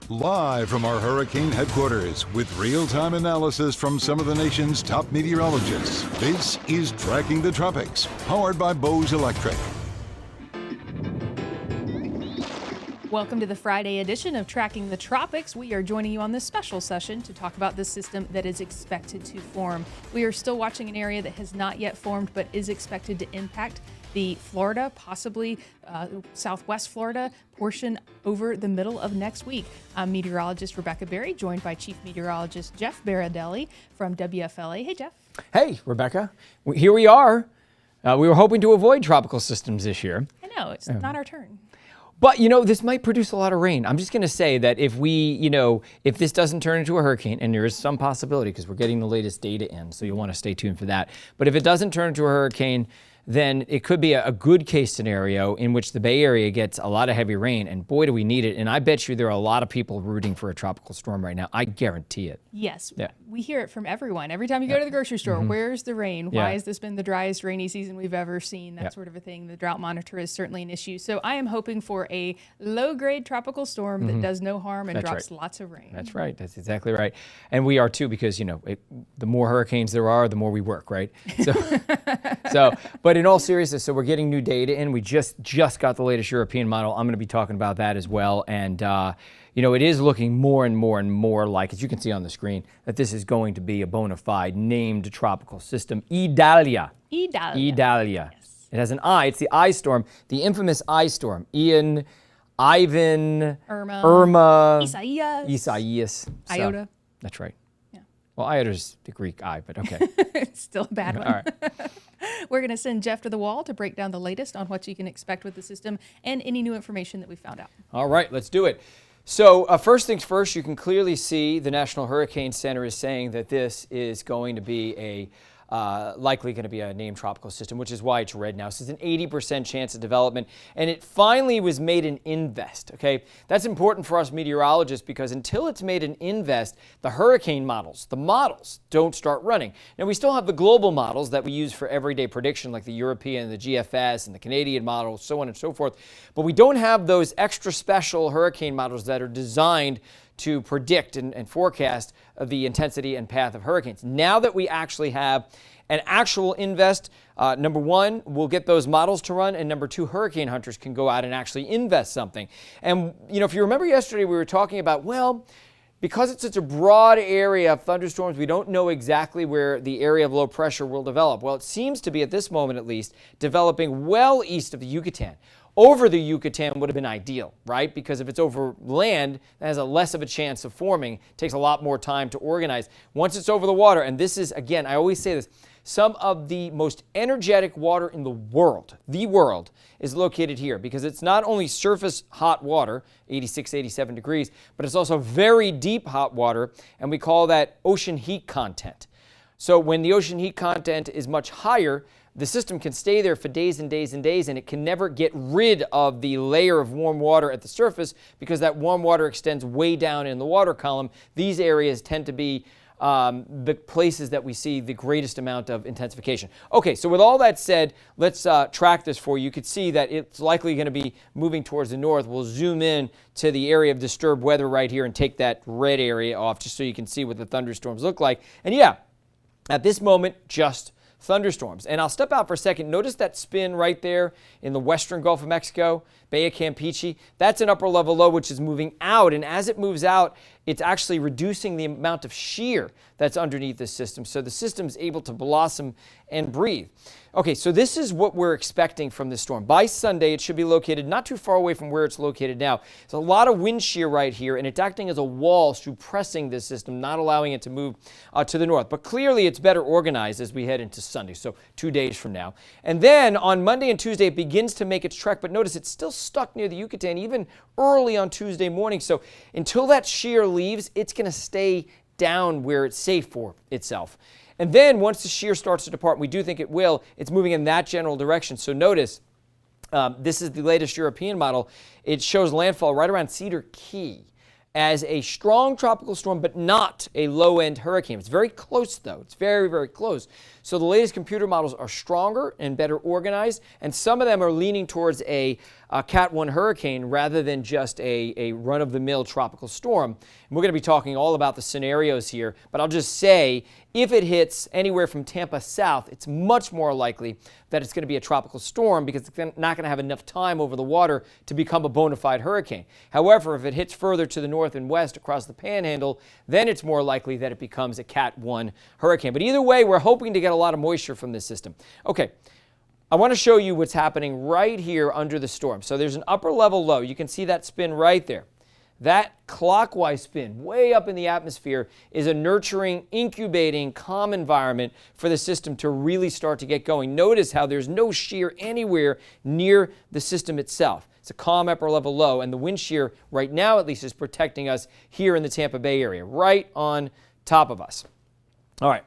Live from our hurricane headquarters with real-time analysis from some of the nation's top meteorologists, this is Tracking the Tropics, powered by Bose Electric. Welcome to the Friday edition of Tracking the Tropics. We are joining you on this special session to talk about the system that is expected to form. We are still watching an area that has not yet formed but is expected to impact the Florida, possibly southwest Florida portion over the middle of next week. I'm meteorologist Rebecca Berry, joined by Chief Meteorologist Jeff Berardelli from WFLA. Hey, Jeff. Hey, Rebecca. Here we are. We were hoping to avoid tropical systems this year. I know, it's not our turn. But, this might produce a lot of rain. I'm just going to say that if if this doesn't turn into a hurricane, and there is some possibility because we're getting the latest data in, so you'll want to stay tuned for that. But if it doesn't turn into a hurricane, then it could be a good case scenario in which the Bay Area gets a lot of heavy rain, and boy, do we need it. And I bet you there are a lot of people rooting for a tropical storm right now. I guarantee it. Yes, we hear it from everyone. Every time you go to the grocery store, where's the rain? Why has this been the driest rainy season we've ever seen? That sort of a thing. The drought monitor is certainly an issue. So I am hoping for a low-grade tropical storm that does no harm and drops lots of rain. That's right. That's exactly right. And we are too, because, the more hurricanes there are, the more we work, right? But in all seriousness, so we're getting new data in. We just got the latest European model. I'm going to be talking about that as well. And, it is looking more and more and more like, as you can see on the screen, that this is going to be a bona fide named tropical system, Idalia. Idalia. Yes. It has an I. It's the I storm, the infamous I storm. Ian, Ivan, Irma, Isaias. Iota. So, that's right. Well, Iota's the Greek I, but okay. It's still a bad one. All right. We're going to send Jeff to the wall to break down the latest on what you can expect with the system and any new information that we found out. All right, let's do it. So first things first, you can clearly see the National Hurricane Center is saying that this is going to be likely going to be a named tropical system, which is why it's red now. So it's an 80% chance of development, and it finally was made an invest, okay? That's important for us meteorologists because until it's made an invest, the hurricane models, the models don't start running. Now, we still have the global models that we use for everyday prediction, like the European, the GFS, and the Canadian models, so on and so forth, but we don't have those extra special hurricane models that are designed to predict and forecast the intensity and path of hurricanes. Now that we actually have an actual invest, number one, we'll get those models to run, and number two, hurricane hunters can go out and actually invest something. And, if you remember yesterday, we were talking about, well, because it's such a broad area of thunderstorms, we don't know exactly where the area of low pressure will develop. Well, it seems to be, at this moment at least, developing well east of the Yucatan. Over the Yucatan would have been ideal, right? Because if it's over land, that has a less of a chance of forming. It takes a lot more time to organize. Once it's over the water, and this is, again, I always say this, some of the most energetic water in the world is located here because it's not only surface hot water, 86, 87 degrees, but it's also very deep hot water, and we call that ocean heat content. So when the ocean heat content is much higher, the system can stay there for days and days and days, and it can never get rid of the layer of warm water at the surface because that warm water extends way down in the water column. These areas tend to be the places that we see the greatest amount of intensification. Okay, so with all that said, let's track this for you. You could see that it's likely going to be moving towards the north. We'll zoom in to the area of disturbed weather right here and take that red area off just so you can see what the thunderstorms look like. And yeah, at this moment, just thunderstorms. And I'll step out for a second. Notice that spin right there in the western Gulf of Mexico, Bay of Campeche. That's an upper level low which is moving out, and as it moves out, it's actually reducing the amount of shear that's underneath this system, so the system's able to blossom and breathe. Okay, so this is what we're expecting from this storm. By Sunday, it should be located not too far away from where it's located now. There's a lot of wind shear right here, and it's acting as a wall suppressing this system, not allowing it to move to the north. But clearly, it's better organized as we head into Sunday, so 2 days from now. And then on Monday and Tuesday, it begins to make its trek, but notice it's still stuck near the Yucatan, even early on Tuesday morning. So until that shear leaves, it's going to stay down where it's safe for itself. And then once the shear starts to depart, and we do think it will, it's moving in that general direction. So notice, this is the latest European model. It shows landfall right around Cedar Key. as a strong tropical storm, but not a low-end hurricane. It's very close, though. It's very, very close. So the latest computer models are stronger and better organized, and some of them are leaning towards a Cat 1 hurricane rather than just a run-of-the-mill tropical storm. And we're going to be talking all about the scenarios here, but I'll just say if it hits anywhere from Tampa south, it's much more likely that it's going to be a tropical storm because it's not going to have enough time over the water to become a bona fide hurricane. However, if it hits further to the north and west across the panhandle, then it's more likely that it becomes a Cat 1 hurricane. But either way, we're hoping to get a lot of moisture from this system. Okay. I want to show you what's happening right here under the storm. So there's an upper level low. You can see that spin right there. That clockwise spin way up in the atmosphere is a nurturing, incubating, calm environment for the system to really start to get going. Notice how there's no shear anywhere near the system itself. It's a calm upper level low, and the wind shear right now at least is protecting us here in the Tampa Bay area, right on top of us. All right.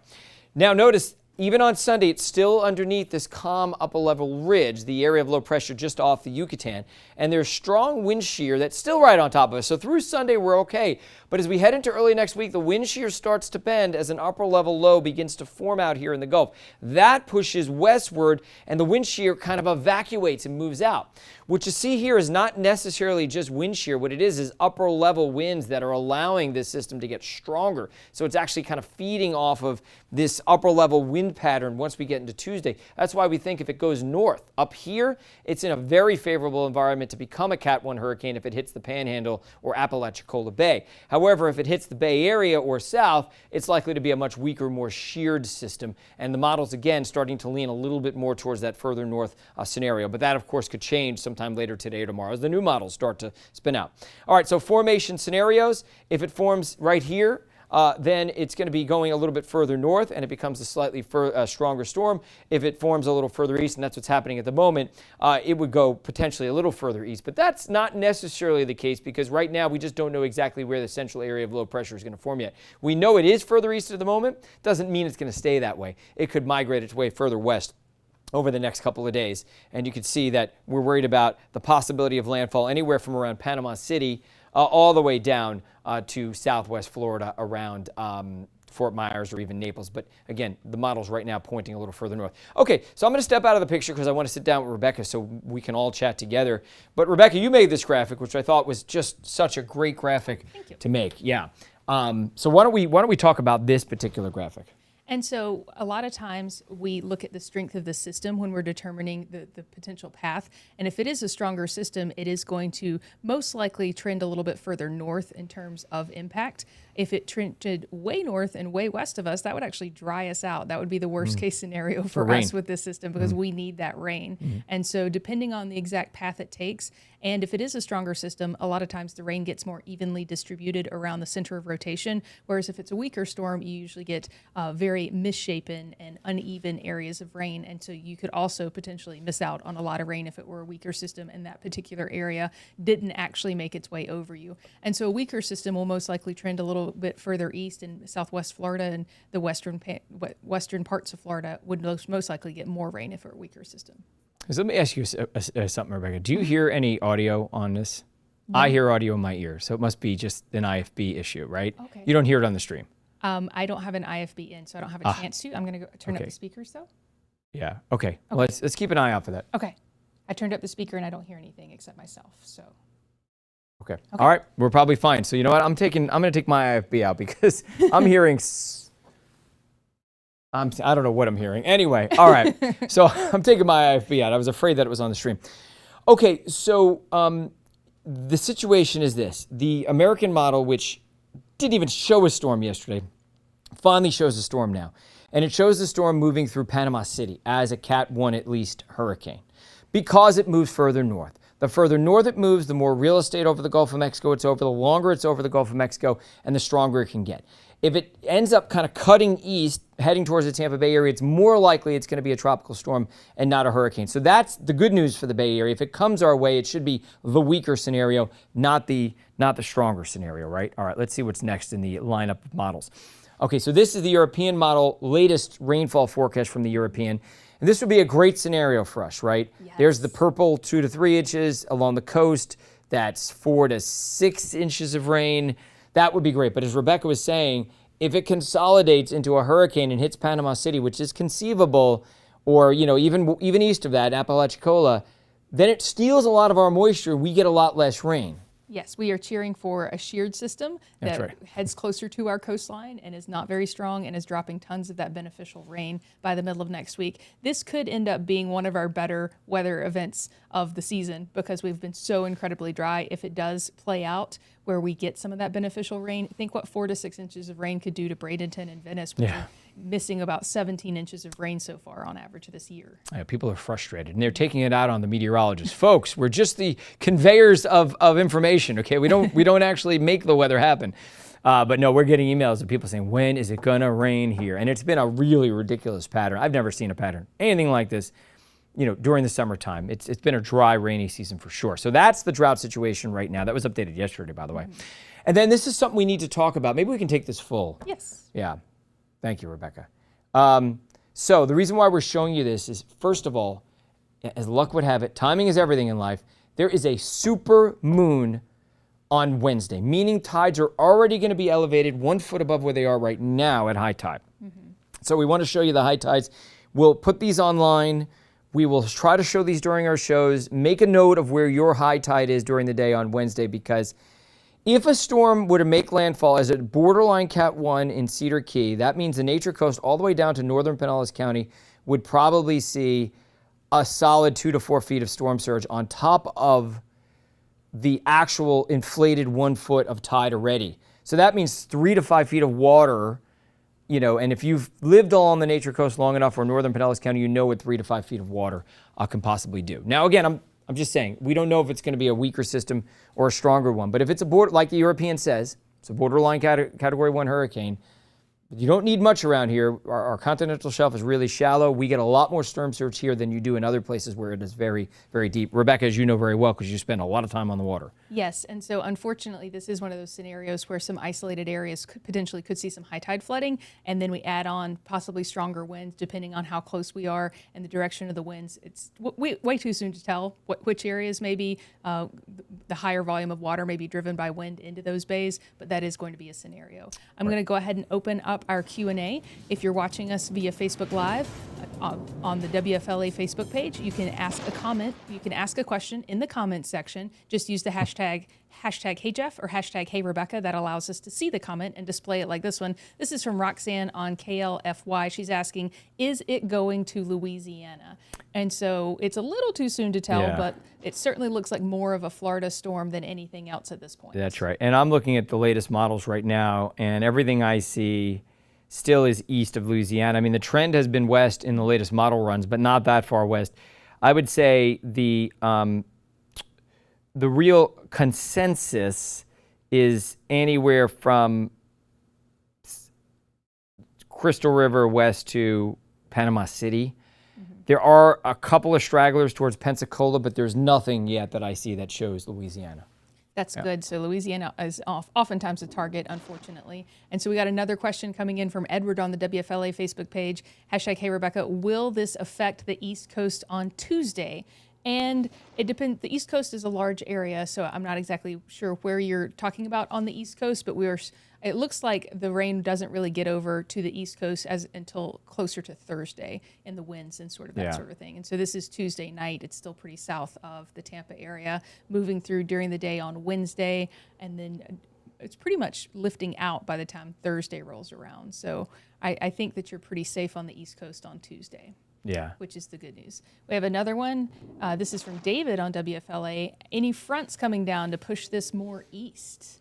Now notice, even on Sunday, it's still underneath this calm upper level ridge, the area of low pressure just off the Yucatan. And there's strong wind shear that's still right on top of us. So through Sunday, we're okay. But as we head into early next week, the wind shear starts to bend as an upper level low begins to form out here in the Gulf. That pushes westward, and the wind shear kind of evacuates and moves out. What you see here is not necessarily just wind shear. What it is upper level winds that are allowing this system to get stronger. So it's actually kind of feeding off of this upper level wind pattern once we get into Tuesday. That's why we think if it goes north up here, it's in a very favorable environment to become a Cat 1 hurricane if it hits the Panhandle or Apalachicola Bay. However, if it hits the Bay Area or south, it's likely to be a much weaker, more sheared system. And the model's, again, starting to lean a little bit more towards that further north scenario. But that, of course, could change sometime later today or tomorrow as the new models start to spin out. All right, so formation scenarios. If it forms right here, then it's going to be going a little bit further north and it becomes a slightly stronger storm. If it forms a little further east, and that's what's happening at the moment, it would go potentially a little further east. But that's not necessarily the case because right now we just don't know exactly where the central area of low pressure is going to form yet. We know it is further east at the moment. Doesn't mean it's going to stay that way. It could migrate its way further west over the next couple of days. And you can see that we're worried about the possibility of landfall anywhere from around Panama City all the way down to southwest Florida around Fort Myers or even Naples. But again, the model's right now pointing a little further north. Okay, so I'm going to step out of the picture because I want to sit down with Rebecca so we can all chat together. But Rebecca, you made this graphic, which I thought was just such a great graphic to make. Yeah. So why don't we talk about this particular graphic? And so a lot of times we look at the strength of the system when we're determining the potential path. And if it is a stronger system, it is going to most likely trend a little bit further north in terms of impact. If it trended way north and way west of us, that would actually dry us out. That would be the worst case scenario for us with this system because we need that rain. And so depending on the exact path it takes, and if it is a stronger system, a lot of times the rain gets more evenly distributed around the center of rotation, whereas if it's a weaker storm, you usually get very misshapen and uneven areas of rain. And so you could also potentially miss out on a lot of rain if it were a weaker system and that particular area didn't actually make its way over you. And so a weaker system will most likely trend a little bit further east in southwest Florida, and the western parts of Florida would most likely get more rain if it were a weaker system. So let me ask you something, Rebecca. Do you hear any audio on this? No. I hear audio in my ear, so it must be just an IFB issue, right? Okay. You don't hear it on the stream? I don't have an IFB in, so I don't have a chance to. I'm going to go turn up the speakers, though. Yeah, okay. Well, let's keep an eye out for that. Okay. I turned up the speaker, and I don't hear anything except myself, so... Okay. All right. We're probably fine. So you know what? I'm going to take my IFB out because I'm hearing. I don't know what I'm hearing. Anyway. All right. So I'm taking my IFB out. I was afraid that it was on the stream. Okay. So the situation is this: the American model, which didn't even show a storm yesterday, finally shows a storm now, and it shows the storm moving through Panama City as a Cat 1 at least hurricane, because it moves further north. The further north it moves, the more real estate over the Gulf of Mexico it's over, the longer it's over the Gulf of Mexico, and the stronger it can get. If it ends up kind of cutting east, heading towards the Tampa Bay area, it's more likely it's going to be a tropical storm and not a hurricane. So that's the good news for the Bay Area. If it comes our way, it should be the weaker scenario, not the stronger scenario, right? All right, let's see what's next in the lineup of models. Okay, so this is the European model, latest rainfall forecast from the European. And this would be a great scenario for us, right? Yes. There's the purple 2 to 3 inches along the coast. that's 4 to 6 inches of rain, that would be great. But as Rebecca was saying, if it consolidates into a hurricane and hits Panama City, which is conceivable, or even east of that, Apalachicola, then it steals a lot of our moisture. We get a lot less rain. Yes, we are cheering for a sheared system that That's right. heads closer to our coastline and is not very strong and is dropping tons of that beneficial rain by the middle of next week. This could end up being one of our better weather events of the season because we've been so incredibly dry. If it does play out where we get some of that beneficial rain, think what 4 to 6 inches of rain could do to Bradenton and Venice. We're missing about 17 inches of rain so far on average this year. Yeah, people are frustrated, and they're taking it out on the meteorologists. Folks, we're just the conveyors of information, okay? We don't actually make the weather happen. But no, we're getting emails of people saying, when is it gonna rain here? And it's been a really ridiculous pattern. I've never seen a pattern, anything like this, during the summertime. It's been a dry, rainy season for sure. So that's the drought situation right now. That was updated yesterday, by the way. And then this is something we need to talk about. Maybe we can take this full. Yes. Yeah. Thank you, Rebecca. So the reason why we're showing you this is, first of all, as luck would have it, timing is everything in life. There is a super moon on Wednesday, meaning tides are already going to be elevated 1 foot above where they are right now at high tide. So we want to show you the high tides. We'll put these online. We will try to show these during our shows. Make a note of where your high tide is during the day on Wednesday, because if a storm were to make landfall as a borderline Cat 1 in Cedar Key, that means the Nature Coast all the way down to northern Pinellas County would probably see a solid 2 to 4 feet of storm surge on top of the actual inflated 1 foot of tide already. So that means 3 to 5 feet of water, and if you've lived along the Nature Coast long enough or northern Pinellas County, what 3 to 5 feet of water can possibly do. Now, again, I'm just saying, we don't know if it's going to be a weaker system or a stronger one. But if it's like the European says, it's a borderline Category 1 hurricane, you don't need much around here. Our continental shelf is really shallow. We get a lot more storm surge here than you do in other places where it is very, very deep. Rebecca, as you know very well, because you spend a lot of time on the water. Yes, and so unfortunately, this is one of those scenarios where some isolated areas potentially could see some high tide flooding, and then we add on possibly stronger winds depending on how close we are and the direction of the winds. It's way too soon to tell which areas maybe the higher volume of water may be driven by wind into those bays, but that is going to be a scenario. I'm going to go ahead and open up our Q&A. If you're watching us via Facebook Live on the WFLA Facebook page, you can ask a comment. You can ask a question in the comments section. Just use the hashtag HeyJeff or hashtag HeyRebecca. That allows us to see the comment and display it like this one. This is from Roxanne on KLFY. She's asking, is it going to Louisiana? And so it's a little too soon to tell, but it certainly looks like more of a Florida storm than anything else at this point. That's right. And I'm looking at the latest models right now, and everything I see still is east of Louisiana. I mean, the trend has been west in the latest model runs, but not that far west. I would say the real consensus is anywhere from Crystal River west to Panama City. There are a couple of stragglers towards Pensacola, but there's nothing yet that I see that shows Louisiana. That's good. So Louisiana is oftentimes a target, unfortunately. And so we got another question coming in from Edward on the WFLA Facebook page. Hashtag HeyRebecca. Will this affect the East Coast on Tuesday? And it depends. The East Coast is a large area, so I'm not exactly sure where you're talking about on the East Coast, but it looks like the rain doesn't really get over to the East Coast until closer to Thursday in the winds and sort of that sort of thing. And so this is Tuesday night. It's still pretty south of the Tampa area, moving through during the day on Wednesday, and then it's pretty much lifting out by the time Thursday rolls around. So I think that you're pretty safe on the East Coast on Tuesday. Yeah. Which is the good news. We have another one. This is from David on WFLA. Any fronts coming down to push this more east?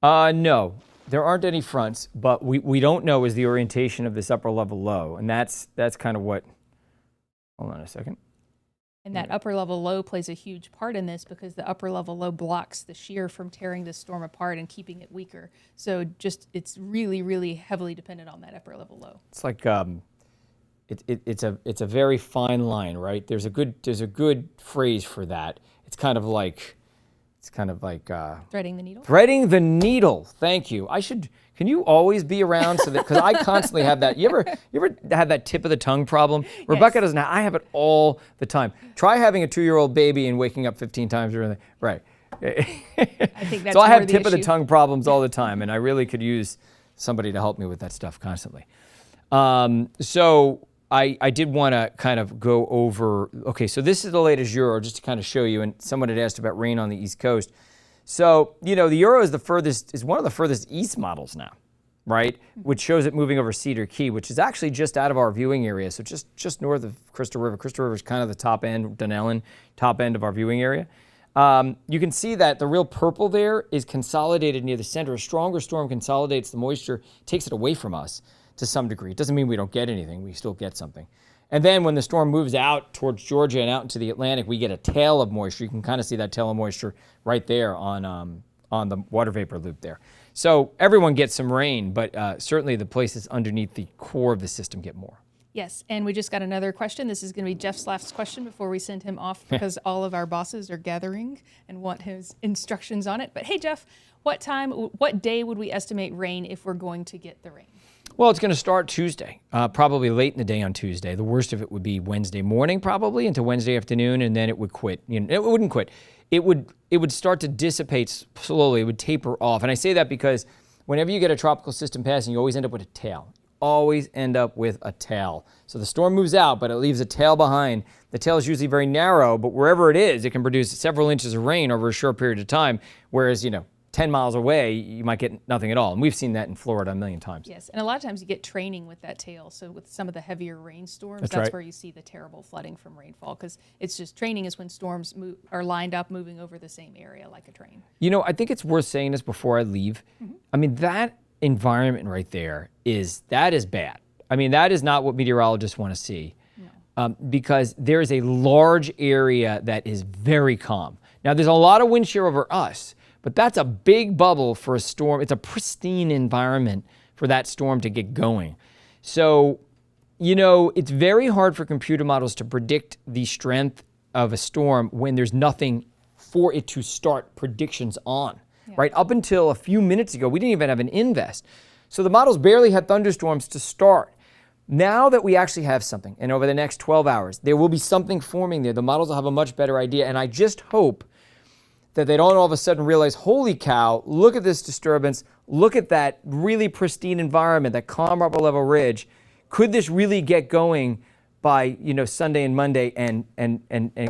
No, there aren't any fronts, but we don't know is the orientation of this upper level low. And that's kind of what, hold on a second. And that upper level low plays a huge part in this because the upper level low blocks the shear from tearing the storm apart and keeping it weaker. So it's really, really heavily dependent on that upper level low. It's like, it's a very fine line, right? There's a good phrase for that. It's kind of like threading the needle. Threading the needle. Thank you. Can you always be around so that, because I constantly have that. You ever have that tip of the tongue problem? Yes. Rebecca doesn't. I have it all the time. Try having a 2-year-old baby and waking up 15 times during the right. I think that's so I more have the tip of the issue. tongue problems all the time, and I really could use somebody to help me with that stuff constantly. So I did want to kind of go over, okay, so this is the latest Euro, just to kind of show you, and someone had asked about rain on the East Coast. So, you know, the Euro is one of the furthest east models now, right? Which shows it moving over Cedar Key, which is actually just out of our viewing area, so just north of Crystal River. Crystal River is kind of the top end, Dunellen, top end of our viewing area. You can see that the real purple there is consolidated near the center. A stronger storm consolidates the moisture, takes it away from us to some degree. It doesn't mean we don't get anything. We still get something. And then when the storm moves out towards Georgia and out into the Atlantic, we get a tail of moisture. You can kind of see that tail of moisture right there on the water vapor loop there. So everyone gets some rain, but certainly the places underneath the core of the system get more. Yes, and we just got another question. This is going to be Jeff's last question before we send him off because all of our bosses are gathering and want his instructions on it. But hey, Jeff, what day would we estimate rain if we're going to get the rain? Well, it's going to start Tuesday, probably late in the day on Tuesday. The worst of it would be Wednesday morning, probably into Wednesday afternoon, and then it would quit. You know, it wouldn't quit. It would start to dissipate slowly. It would taper off. And I say that because whenever you get a tropical system passing, you always end up with a tail. Always end up with a tail. So the storm moves out, but it leaves a tail behind. The tail is usually very narrow, but wherever it is, it can produce several inches of rain over a short period of time. Whereas, 10 miles away, you might get nothing at all. And we've seen that in Florida a million times. Yes, and a lot of times you get training with that tail. So with some of the heavier rainstorms, That's that's right. where you see the terrible flooding from rainfall because it's just training is when storms are lined up moving over the same area like a train. I think it's worth saying this before I leave. I mean, that environment right there is bad. I mean, that is not what meteorologists want to see. No. Because there is a large area that is very calm. Now, there's a lot of wind shear over us, but that's a big bubble for a storm. It's a pristine environment for that storm to get going. So, it's very hard for computer models to predict the strength of a storm when there's nothing for it to start predictions on. Yeah. Right? Up until a few minutes ago, we didn't even have an invest. So the models barely had thunderstorms to start. Now that we actually have something, and over the next 12 hours, there will be something forming there. The models will have a much better idea, and I just hope that they don't all of a sudden realize, holy cow, look at this disturbance, look at that really pristine environment, that calm upper level ridge. Could this really get going by Sunday and Monday, and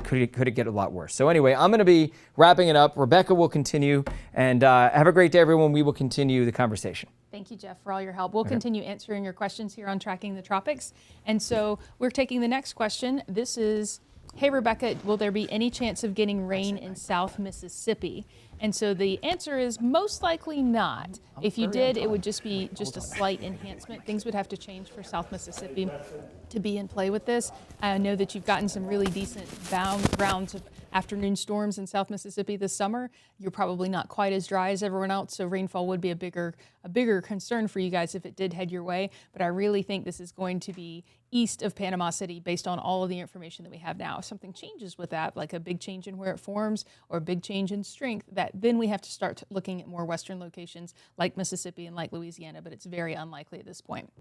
could it get a lot worse? So anyway, I'm going to be wrapping it up. Rebecca will continue, and have a great day, everyone. We will continue the conversation. Thank you, Jeff, for all your help. We'll continue answering your questions here on Tracking the Tropics. And so we're taking the next question. This is, hey, Rebecca, will there be any chance of getting rain in South Mississippi? And so the answer is most likely not. If you did, it would just be a slight enhancement. Things would have to change for South Mississippi to be in play with this. I know that you've gotten some really decent rounds of afternoon storms in South Mississippi this summer. You're probably not quite as dry as everyone else, so rainfall would be a bigger concern for you guys if it did head your way. But I really think this is going to be east of Panama City based on all of the information that we have now. If something changes with that, like a big change in where it forms or a big change in strength, then we have to start looking at more western locations like Mississippi and like Louisiana, but it's very unlikely at this point.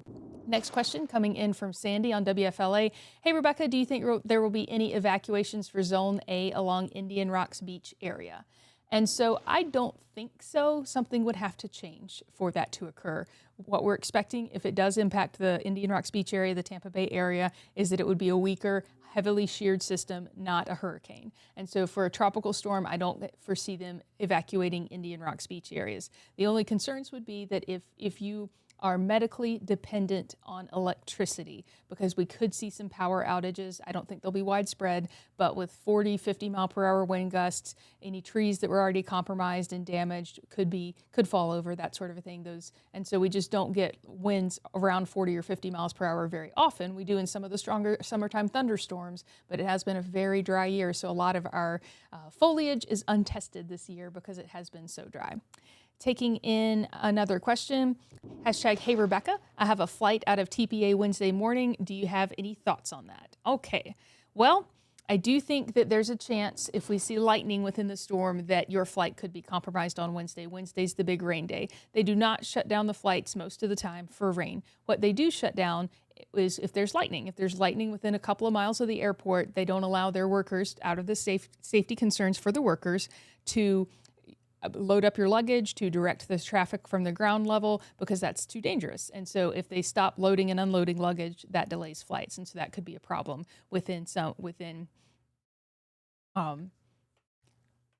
Next question coming in from Sandy on WFLA. Hey, Rebecca, do you think there will be any evacuations for Zone A along Indian Rocks Beach area? And so I don't think so. Something would have to change for that to occur. What we're expecting, if it does impact the Indian Rocks Beach area, the Tampa Bay area, is that it would be a weaker, heavily sheared system, not a hurricane. And so for a tropical storm, I don't foresee them evacuating Indian Rocks Beach areas. The only concerns would be that if you are medically dependent on electricity, because we could see some power outages. I don't think they'll be widespread, but with 40, 50 mile per hour wind gusts, any trees that were already compromised and damaged could fall over, that sort of a thing. And so we just don't get winds around 40 or 50 miles per hour very often. We do in some of the stronger summertime thunderstorms, but it has been a very dry year. So a lot of our foliage is untested this year because it has been so dry. Taking in another question, hashtag, hey Rebecca, I have a flight out of TPA Wednesday morning. Do you have any thoughts on that? Okay, well, I do think that there's a chance if we see lightning within the storm that your flight could be compromised on Wednesday. Wednesday's the big rain day. They do not shut down the flights most of the time for rain. What they do shut down is if there's lightning. If there's lightning within a couple of miles of the airport, they don't allow their workers, out of the safety concerns for the workers, to load up your luggage, to direct the traffic from the ground level, because that's too dangerous. And so if they stop loading and unloading luggage, that delays flights. And so that could be a problem within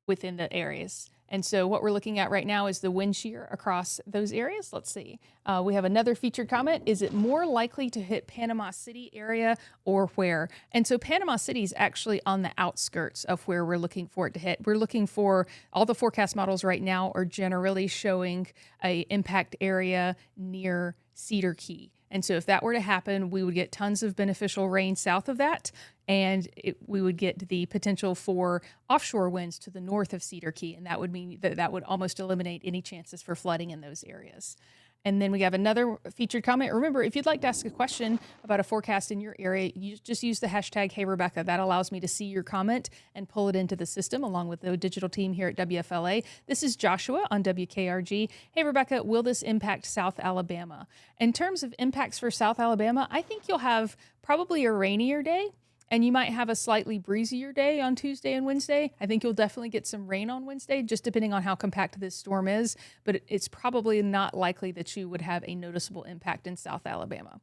the areas. And so what we're looking at right now is the wind shear across those areas. Let's see. We have another featured comment. Is it more likely to hit Panama City area or where? And so Panama City is actually on the outskirts of where we're looking for it to hit. We're looking for, all the forecast models right now are generally showing a impact area near Cedar Key. And so if that were to happen, we would get tons of beneficial rain south of that, and we would get the potential for offshore winds to the north of Cedar Key, and that would mean that would almost eliminate any chances for flooding in those areas. And then we have another featured comment. Remember, if you'd like to ask a question about a forecast in your area, you just use the hashtag #HeyRebecca. That allows me to see your comment and pull it into the system along with the digital team here at WFLA. This is Joshua on WKRG. Hey, Rebecca, will this impact South Alabama? In terms of impacts for South Alabama, I think you'll have probably a rainier day, and you might have a slightly breezier day on Tuesday and Wednesday. I think you'll definitely get some rain on Wednesday, just depending on how compact this storm is. But it's probably not likely that you would have a noticeable impact in South Alabama.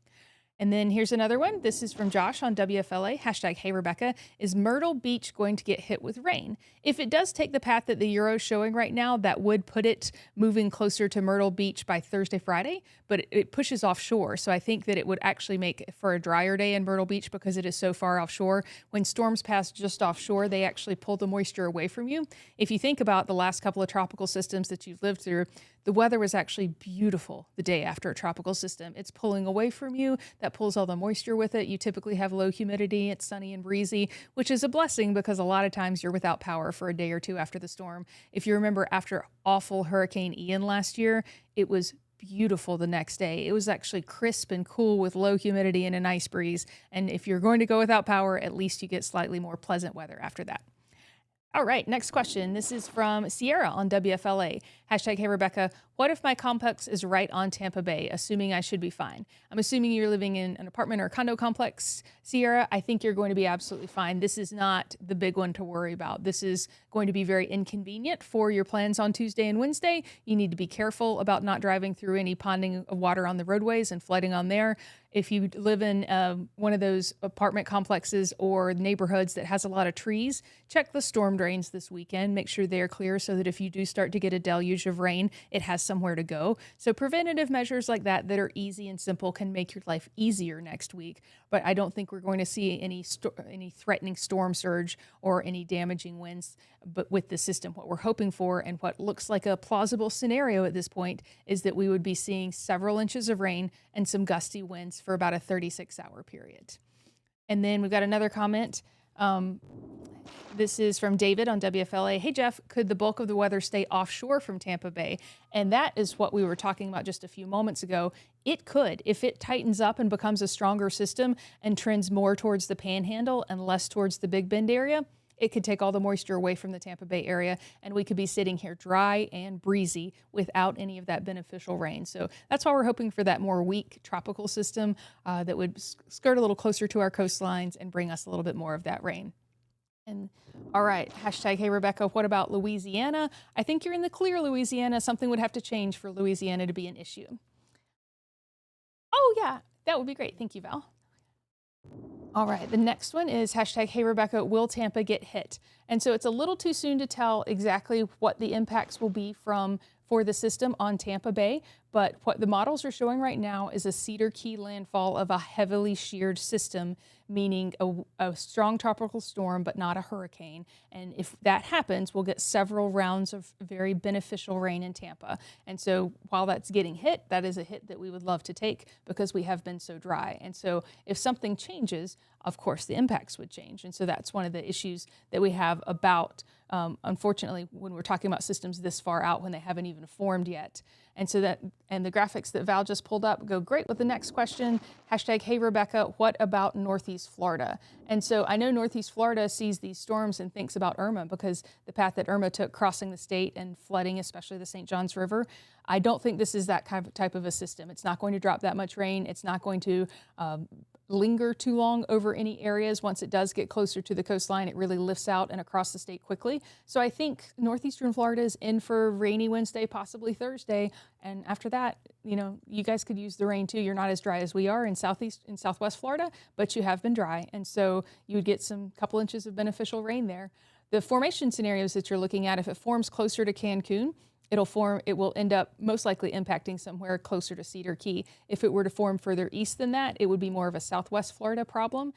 And then here's another one. This is from Josh on WFLA. Hashtag #HeyRebecca. Is Myrtle Beach going to get hit with rain? If it does take the path that the Euro is showing right now, that would put it moving closer to Myrtle Beach by Thursday, Friday, but it pushes offshore. So I think that it would actually make for a drier day in Myrtle Beach because it is so far offshore. When storms pass just offshore, they actually pull the moisture away from you. If you think about the last couple of tropical systems that you've lived through, the weather was actually beautiful the day after a tropical system. It's pulling away from you. That pulls all the moisture with it. You typically have low humidity. It's sunny and breezy, which is a blessing because a lot of times you're without power for a day or two after the storm. If you remember, after awful Hurricane Ian last year, it was beautiful the next day. It was actually crisp and cool with low humidity and a nice breeze. And if you're going to go without power, at least you get slightly more pleasant weather after that. All right, next question. This is from Sierra on WFLA. Hashtag #HeyRebecca. What if my complex is right on Tampa Bay, assuming I should be fine? I'm assuming you're living in an apartment or a condo complex, Sierra. I think you're going to be absolutely fine. This is not the big one to worry about. This is going to be very inconvenient for your plans on Tuesday and Wednesday. You need to be careful about not driving through any ponding of water on the roadways and flooding on there. If you live in one of those apartment complexes or neighborhoods that has a lot of trees, check the storm drains this weekend. Make sure they're clear so that if you do start to get a deluge of rain, it has somewhere to go. So preventative measures like that are easy and simple can make your life easier next week. But I don't think we're going to see any threatening storm surge or any damaging winds. But with the system, what we're hoping for and what looks like a plausible scenario at this point is that we would be seeing several inches of rain and some gusty winds for about a 36-hour period. And then we've got another comment. This is from David on WFLA. Hey, Jeff, could the bulk of the weather stay offshore from Tampa Bay? And that is what we were talking about just a few moments ago. It could. If it tightens up and becomes a stronger system and trends more towards the Panhandle and less towards the Big Bend area, it could take all the moisture away from the Tampa Bay area, and we could be sitting here dry and breezy without any of that beneficial rain. So that's why we're hoping for that more weak tropical system that would skirt a little closer to our coastlines and bring us a little bit more of that rain. And all right, hashtag #HeyRebecca. What about Louisiana? I think you're in the clear, Louisiana. Something would have to change for Louisiana to be an issue. Oh, yeah, that would be great. Thank you, Val. All right, the next one is hashtag #HeyRebecca. Will Tampa get hit? And so it's a little too soon to tell exactly what the impacts will be for the system on Tampa Bay, but what the models are showing right now is a Cedar Key landfall of a heavily sheared system, meaning a strong tropical storm, but not a hurricane. And if that happens, we'll get several rounds of very beneficial rain in Tampa. And so while that's getting hit, that is a hit that we would love to take because we have been so dry. And so if something changes, of course, the impacts would change. And so that's one of the issues that we have about unfortunately, when we're talking about systems this far out when they haven't even formed yet. And so and the graphics that Val just pulled up go great with the next question. Hashtag, hey, Rebecca, what about Northeast Florida? And so I know Northeast Florida sees these storms and thinks about Irma because the path that Irma took crossing the state and flooding, especially the St. Johns River. I don't think this is that type of a system. It's not going to drop that much rain. It's not going to linger too long over any areas. Once it does get closer to the coastline, it really lifts out and across the state quickly. So I think northeastern Florida is in for rainy Wednesday, possibly Thursday. And after that, you guys could use the rain too. You're not as dry as we are in southwest Florida, but you have been dry. And so you would get some couple inches of beneficial rain there. The formation scenarios that you're looking at, if it forms closer to Cancun, it will end up most likely impacting somewhere closer to Cedar Key. If it were to form further east than that, it would be more of a southwest Florida problem.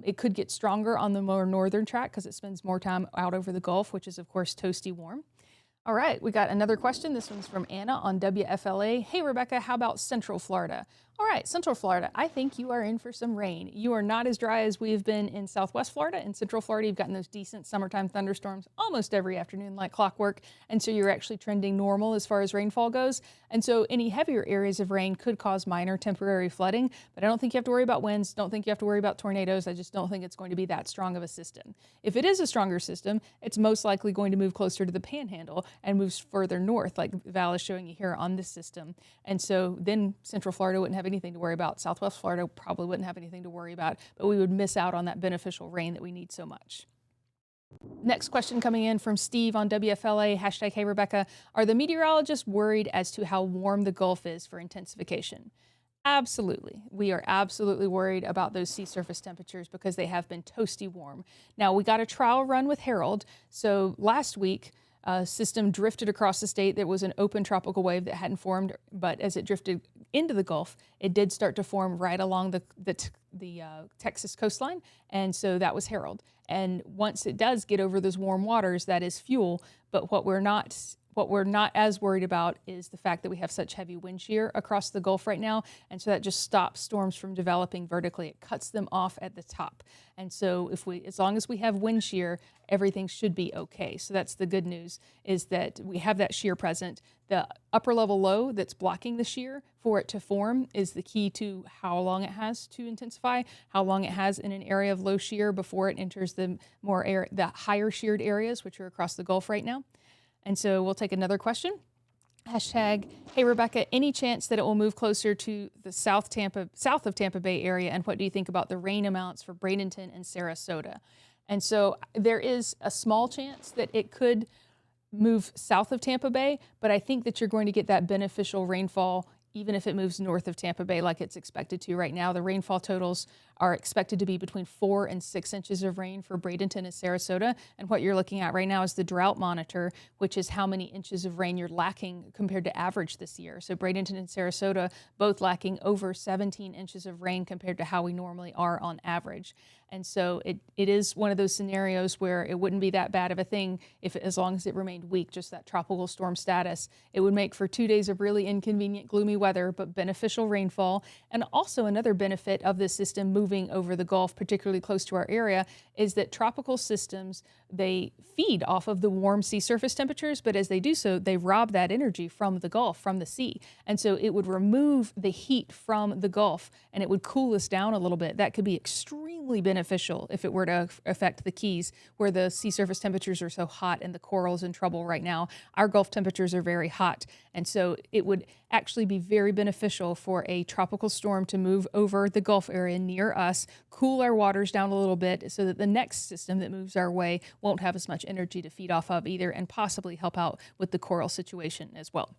It could get stronger on the more northern track because it spends more time out over the Gulf, which is of course toasty warm. All right, we got another question. This one's from Anna on WFLA. Hey, Rebecca, how about Central Florida? All right, Central Florida, I think you are in for some rain. You are not as dry as we've been in Southwest Florida. In Central Florida, you've gotten those decent summertime thunderstorms almost every afternoon like clockwork. And so you're actually trending normal as far as rainfall goes. And so any heavier areas of rain could cause minor temporary flooding, but I don't think you have to worry about winds. Don't think you have to worry about tornadoes. I just don't think it's going to be that strong of a system. If it is a stronger system, it's most likely going to move closer to the panhandle and moves further north, like Val is showing you here on this system. And so then Central Florida wouldn't have anything to worry about. Southwest Florida probably wouldn't have anything to worry about, but we would miss out on that beneficial rain that we need so much. Next question coming in from Steve on WFLA, hashtag, hey Rebecca, are the meteorologists worried as to how warm the Gulf is for intensification? Absolutely. We are absolutely worried about those sea surface temperatures because they have been toasty warm. Now, we got a trial run with Harold. So last week, a system drifted across the state. There was an open tropical wave that hadn't formed, but as it drifted into the Gulf, it did start to form right along the Texas coastline, and so that was Harold. And once it does get over those warm waters, that is fuel. But what we're not as worried about is the fact that we have such heavy wind shear across the Gulf right now, and so that just stops storms from developing vertically. It cuts them off at the top. And so as long as we have wind shear, everything should be okay. So that's the good news, is that we have that shear present. The upper level low that's blocking the shear for it to form is the key to how long it has to intensify, how long it has in an area of low shear before it enters the higher sheared areas, which are across the Gulf right now. And so we'll take another question. Hashtag, hey Rebecca, any chance that it will move closer to the south of Tampa Bay area? And what do you think about the rain amounts for Bradenton and Sarasota? And so there is a small chance that it could move south of Tampa Bay, but I think that you're going to get that beneficial rainfall even if it moves north of Tampa Bay like it's expected to right now. The rainfall totals are expected to be between 4 and 6 inches of rain for Bradenton and Sarasota. And what you're looking at right now is the drought monitor, which is how many inches of rain you're lacking compared to average this year. So Bradenton and Sarasota both lacking over 17 inches of rain compared to how we normally are on average. And so it is one of those scenarios where it wouldn't be that bad of a thing as long as it remained weak, just that tropical storm status. It would make for 2 days of really inconvenient, gloomy weather, but beneficial rainfall. And also another benefit of this system moving over the Gulf, particularly close to our area, is that tropical systems, they feed off of the warm sea surface temperatures, but as they do so, they rob that energy from the Gulf, from the sea. And so it would remove the heat from the Gulf and it would cool us down a little bit. That could be extremely beneficial if it were to affect the Keys, where the sea surface temperatures are so hot and the coral's in trouble right now. Our Gulf temperatures are very hot, and so it would actually be very beneficial for a tropical storm to move over the Gulf area near us, cool our waters down a little bit so that the next system that moves our way won't have as much energy to feed off of either, and possibly help out with the coral situation as well.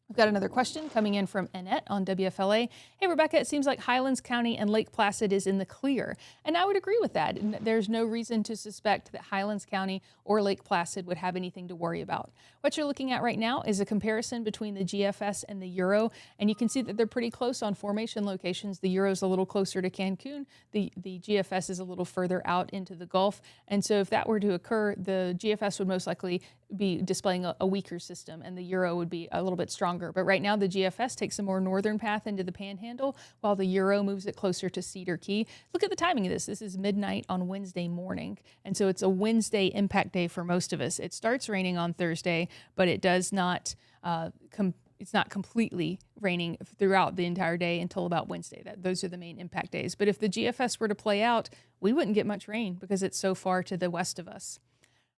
We've got another question coming in from Annette on WFLA. Hey, Rebecca, it seems like Highlands County and Lake Placid is in the clear. And I would agree with that. There's no reason to suspect that Highlands County or Lake Placid would have anything to worry about. What you're looking at right now is a comparison between the GFS and the Euro. And you can see that they're pretty close on formation locations. The Euro's a little closer to Cancun. The GFS is a little further out into the Gulf. And so if that were to occur, the GFS would most likely be displaying a weaker system, and the Euro would be a little bit stronger. But right now, the GFS takes a more northern path into the Panhandle, while the Euro moves it closer to Cedar Key. Look at the timing of this. This is midnight on Wednesday morning, and so it's a Wednesday impact day for most of us. It starts raining on Thursday, but it does not it's not completely raining throughout the entire day until about Wednesday. Those are the main impact days. But if the GFS were to play out, we wouldn't get much rain because it's so far to the west of us.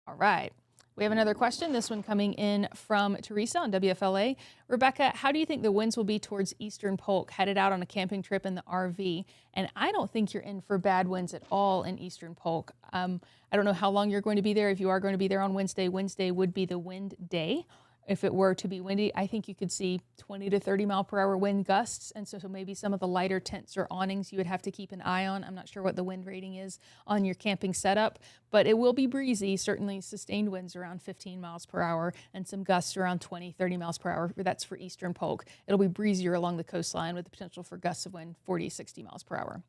All right. We have another question, this one coming in from Teresa on WFLA. Rebecca, how do you think the winds will be towards Eastern Polk, headed out on a camping trip in the RV? And I don't think you're in for bad winds at all in Eastern Polk. I don't know how long you're going to be there. If you are going to be there on Wednesday, Wednesday would be the wind day. If it were to be windy, I think you could see 20 to 30 mile per hour wind gusts. And so maybe some of the lighter tents or awnings you would have to keep an eye on. I'm not sure what the wind rating is on your camping setup, but it will be breezy, certainly sustained winds around 15 miles per hour and some gusts around 20, 30 miles per hour. That's for Eastern Polk. It'll be breezier along the coastline with the potential for gusts of wind 40, 60 miles per hour.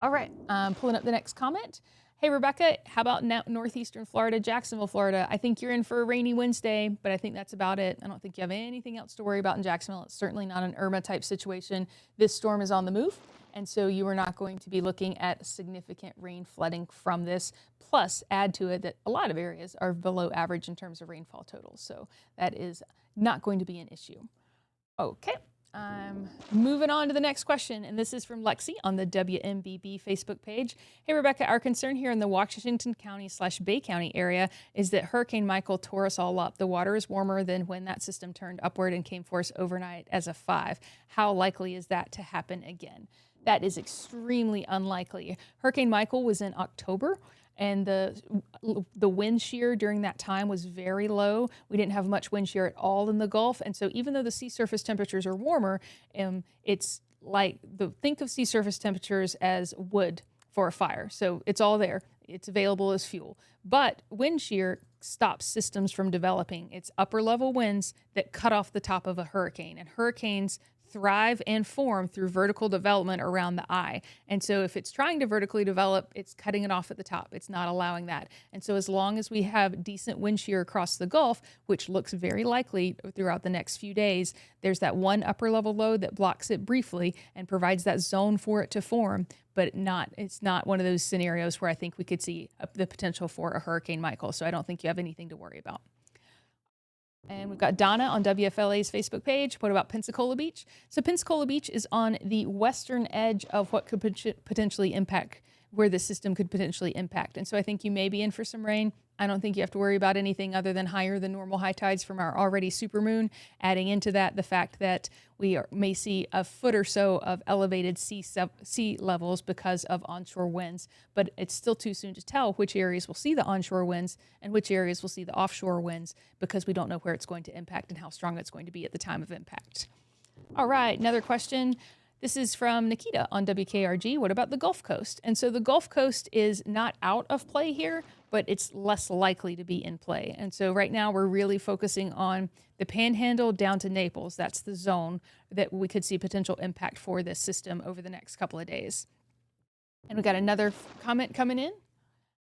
All right, pulling up the next comment. Hey, Rebecca, how about northeastern Florida, Jacksonville, Florida? I think you're in for a rainy Wednesday, but I think that's about it. I don't think you have anything else to worry about in Jacksonville. It's certainly not an Irma type situation. This storm is on the move, and so you are not going to be looking at significant rain flooding from this. Plus, add to it that a lot of areas are below average in terms of rainfall totals, so that is not going to be an issue. Okay. Moving on to the next question, and this is from Lexi on the WMBB Facebook page. Hey, Rebecca, our concern here in the Washington County/Bay County area is that Hurricane Michael tore us all up. The water is warmer than when that system turned upward and came for us overnight as a 5. How likely is that to happen again? That is extremely unlikely. Hurricane Michael was in October, and the wind shear during that time was very low. We didn't have much wind shear at all in the Gulf, and so even though the sea surface temperatures are warmer, it's like think of sea surface temperatures as wood for a fire. So it's all there. It's available as fuel. But wind shear stops systems from developing. It's upper level winds that cut off the top of a hurricane, and hurricanes thrive and form through vertical development around the eye. And so if it's trying to vertically develop, it's cutting it off at the top. It's not allowing that. And so as long as we have decent wind shear across the Gulf, which looks very likely throughout the next few days, there's that one upper level low that blocks it briefly and provides that zone for it to form. But it's not one of those scenarios where I think we could see the potential for a Hurricane Michael. So I don't think you have anything to worry about. And we've got Donna on WFLA's Facebook page. What about Pensacola Beach? So Pensacola Beach is on the western edge of what could potentially impact, where the system could potentially impact. And so I think you may be in for some rain. I don't think you have to worry about anything other than higher than normal high tides from our already supermoon. Adding into that the fact that we may see a foot or so of elevated sea levels because of onshore winds. But it's still too soon to tell which areas will see the onshore winds and which areas will see the offshore winds because we don't know where it's going to impact and how strong it's going to be at the time of impact. All right, another question. This is from Nikita on WKRG. What about the Gulf Coast? And so the Gulf Coast is not out of play here, but it's less likely to be in play. And so right now we're really focusing on the Panhandle down to Naples. That's the zone that we could see potential impact for this system over the next couple of days. And we got another comment coming in.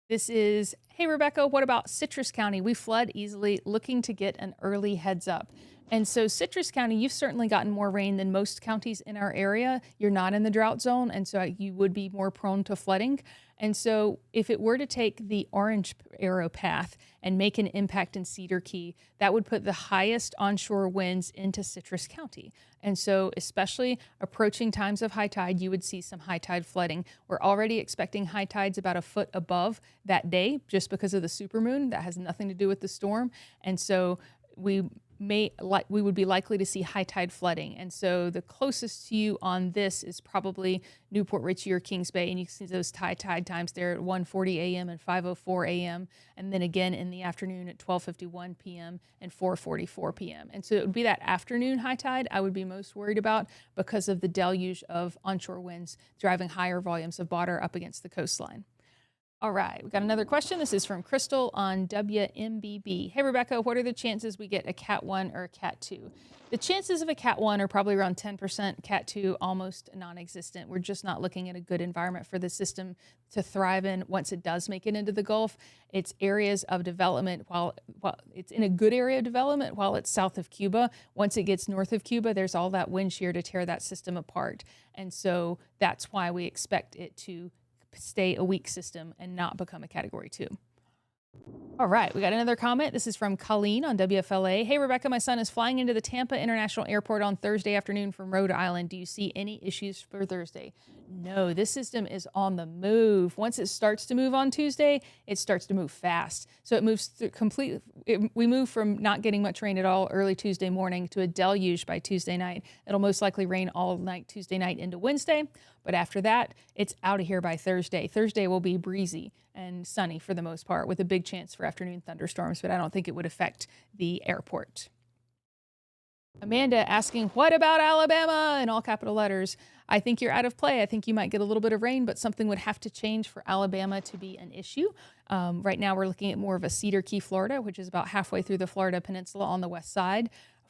This is, hey, Rebecca, what about Citrus County? We flood easily, looking to get an early heads up. And so Citrus County, you've certainly gotten more rain than most counties in our area. You're not in the drought zone, and so you would be more prone to flooding. And so if it were to take the orange arrow path and make an impact in Cedar Key, that would put the highest onshore winds into Citrus County. And so especially approaching times of high tide, you would see some high tide flooding. We're already expecting high tides about a foot above that day just because of the supermoon. That has nothing to do with the storm. And so we would be likely to see high tide flooding. And so the closest to you on this is probably Newport Richey or Kings Bay. And you can see those high tide times there at 1:40 a.m. and 5:04 a.m. And then again in the afternoon at 12:51 p.m. and 4:44 p.m. And so it would be that afternoon high tide I would be most worried about because of the deluge of onshore winds driving higher volumes of water up against the coastline. All right, we got another question. This is from Crystal on WMBB. Hey, Rebecca, what are the chances we get a Cat 1 or a Cat 2? The chances of a Cat 1 are probably around 10%, Cat 2 almost non-existent. We're just not looking at a good environment for the system to thrive in once it does make it into the Gulf. It's areas of development, while it's in a good area of development while it's south of Cuba. Once it gets north of Cuba, there's all that wind shear to tear that system apart. And so that's why we expect it to stay a weak system and not become a Category 2. All right, we got another comment. This is from Colleen on WFLA. Hey, Rebecca, my son is flying into the Tampa International Airport on Thursday afternoon from Rhode Island. Do you see any issues for Thursday? No, this system is on the move. Once it starts to move on Tuesday, it starts to move fast. So it moves through we move from not getting much rain at all early Tuesday morning to a deluge by Tuesday night. It'll most likely rain all night Tuesday night into Wednesday. But after that, it's out of here by Thursday. Thursday will be breezy and sunny for the most part, with a big chance for afternoon thunderstorms, but I don't think it would affect the airport. Amanda asking, what about Alabama? In all capital letters. I think you're out of play. I think you might get a little bit of rain, but something would have to change for Alabama to be an issue. Right now, we're looking at more of a Cedar Key, Florida, which is about halfway through the Florida Peninsula on the west side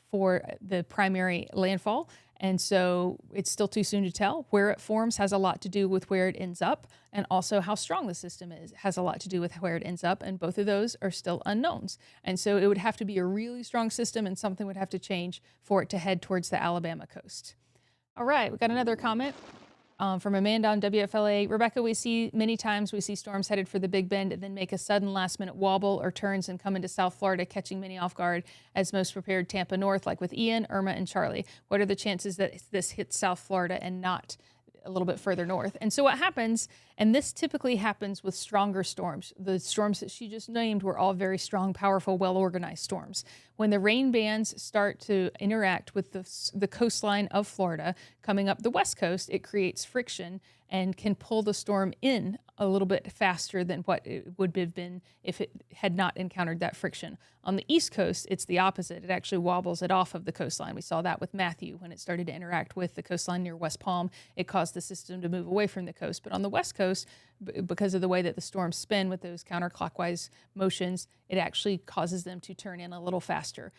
for the primary landfall. And so it's still too soon to tell. Where it forms has a lot to do with where it ends up, and also how strong the system is has a lot to do with where it ends up, and both of those are still unknowns. And so it would have to be a really strong system, and something would have to change for it to head towards the Alabama coast. All right, we got another comment from Amanda on WFLA. Rebecca, many times we see storms headed for the Big Bend and then make a sudden last-minute wobble or turns and come into South Florida, catching many off guard as most prepared Tampa North, like with Ian, Irma, and Charlie. What are the chances that this hits South Florida and not a little bit further north? And so what happens, and this typically happens with stronger storms. The storms that she just named were all very strong, powerful, well-organized storms. When the rain bands start to interact with the coastline of Florida coming up the west coast, it creates friction and can pull the storm in a little bit faster than what it would have been if it had not encountered that friction. On the East Coast, it's the opposite. It actually wobbles it off of the coastline. We saw that with Matthew when it started to interact with the coastline near West Palm. It caused the system to move away from the coast. But on the West Coast, because of the way that the storms spin with those counterclockwise motions, it actually causes them to turn in a little faster.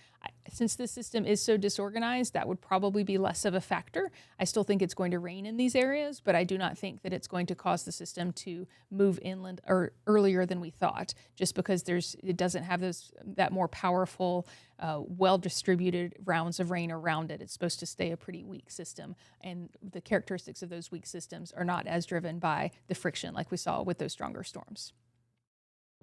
Since this system is so disorganized, that would probably be less of a factor. I still think it's going to rain in these areas, but I do not think that it's going to cause the system to move inland or earlier than we thought, just because it doesn't have that more powerful, well-distributed rounds of rain around it. It's supposed to stay a pretty weak system, and the characteristics of those weak systems are not as driven by the friction like we saw with those stronger storms.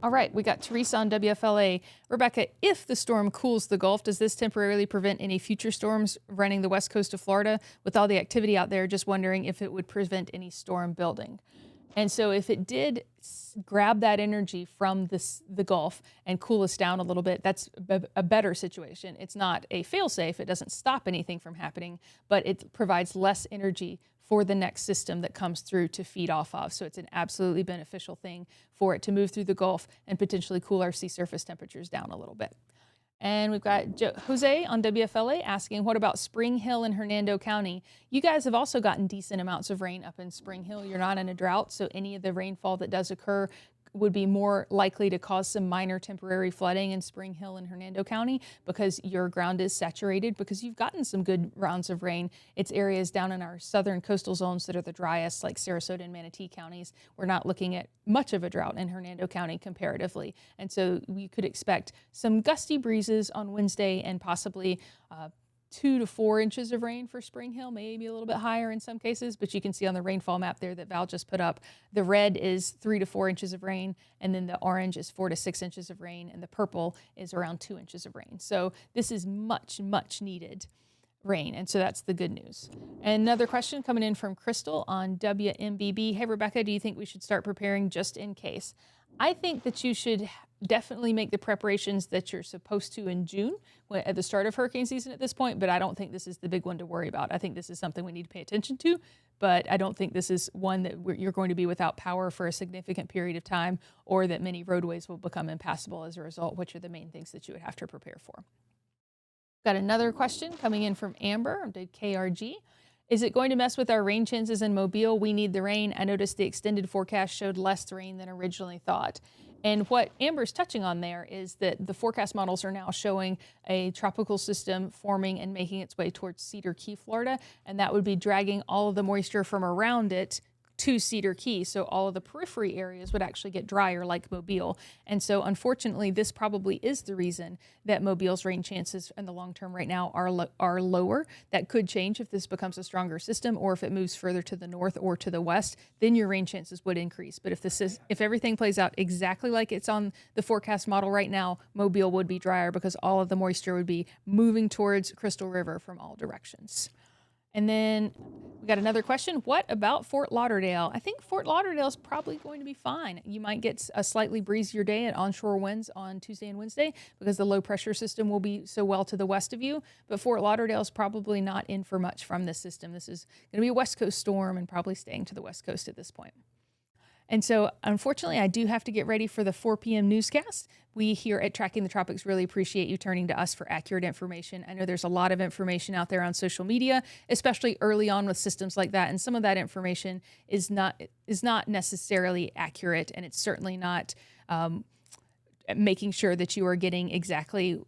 All right, we got Teresa on WFLA. Rebecca, if the storm cools the Gulf, does this temporarily prevent any future storms running the west coast of Florida? With all the activity out there, just wondering if it would prevent any storm building. And so if it did grab that energy from the Gulf and cool us down a little bit, that's a better situation. It's not a fail-safe. It doesn't stop anything from happening, but it provides less energy for the next system that comes through to feed off of. So it's an absolutely beneficial thing for it to move through the Gulf and potentially cool our sea surface temperatures down a little bit. And we've got Jose on WFLA asking, what about Spring Hill in Hernando County? You guys have also gotten decent amounts of rain up in Spring Hill. You're not in a drought, so any of the rainfall that does occur would be more likely to cause some minor temporary flooding in Spring Hill and Hernando County because your ground is saturated, because you've gotten some good rounds of rain. It's areas down in our southern coastal zones that are the driest, like Sarasota and Manatee counties. We're not looking at much of a drought in Hernando County comparatively. And so we could expect some gusty breezes on Wednesday and possibly 2 to 4 inches of rain for Spring Hill, maybe a little bit higher in some cases, but you can see on the rainfall map there that Val just put up, the red is 3 to 4 inches of rain, and then the orange is 4 to 6 inches of rain, and the purple is around 2 inches of rain. So this is much, much needed rain, and so that's the good news. And another question coming in from Crystal on WMBB. Hey, Rebecca, do you think we should start preparing just in case? I think that you should definitely make the preparations that you're supposed to in June at the start of hurricane season at this point, but I don't think this is the big one to worry about. I think this is something we need to pay attention to, but I don't think this is one that you're going to be without power for a significant period of time, or that many roadways will become impassable as a result, which are the main things that you would have to prepare for. Got another question coming in from Amber on KRG. Is it going to mess with our rain chances in Mobile? We need the rain. I noticed the extended forecast showed less rain than originally thought. And what Amber's touching on there is that the forecast models are now showing a tropical system forming and making its way towards Cedar Key, Florida, and that would be dragging all of the moisture from around it to Cedar Key. So all of the periphery areas would actually get drier like Mobile. And so unfortunately, this probably is the reason that Mobile's rain chances in the long term right now are lower. That could change if this becomes a stronger system, or if it moves further to the north or to the west, then your rain chances would increase. But if everything plays out exactly like it's on the forecast model right now, Mobile would be drier because all of the moisture would be moving towards Crystal River from all directions. And then we got another question. What about Fort Lauderdale? I think Fort Lauderdale is probably going to be fine. You might get a slightly breezier day and onshore winds on Tuesday and Wednesday because the low pressure system will be so well to the west of you. But Fort Lauderdale is probably not in for much from this system. This is going to be a west coast storm and probably staying to the west coast at this point. And so, unfortunately, I do have to get ready for the 4 p.m. newscast. We here at Tracking the Tropics really appreciate you turning to us for accurate information. I know there's a lot of information out there on social media, especially early on with systems like that. And some of that information is not necessarily accurate, and it's certainly not making sure that you are getting exactly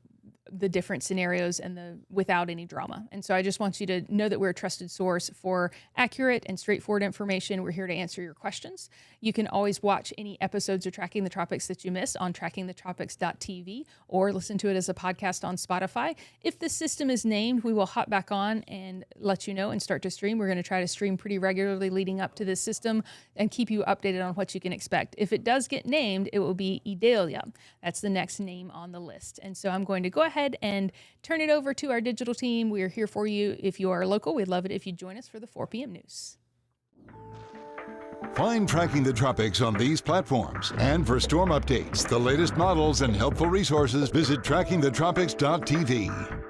the different scenarios and without any drama. And so I just want you to know that we're a trusted source for accurate and straightforward information. We're here to answer your questions. You can always watch any episodes of Tracking the Tropics that you missed on trackingthetropics.tv or listen to it as a podcast on Spotify. If the system is named, we will hop back on and let you know and start to stream. We're going to try to stream pretty regularly leading up to this system and keep you updated on what you can expect. If it does get named, it will be Idalia. That's the next name on the list. And so I'm going to go ahead and turn it over to our digital team. We are here for you. If you are local, we'd love it if you join us for the 4 p.m. news. Find Tracking the Tropics on these platforms. And for storm updates, the latest models, and helpful resources, visit trackingthetropics.tv.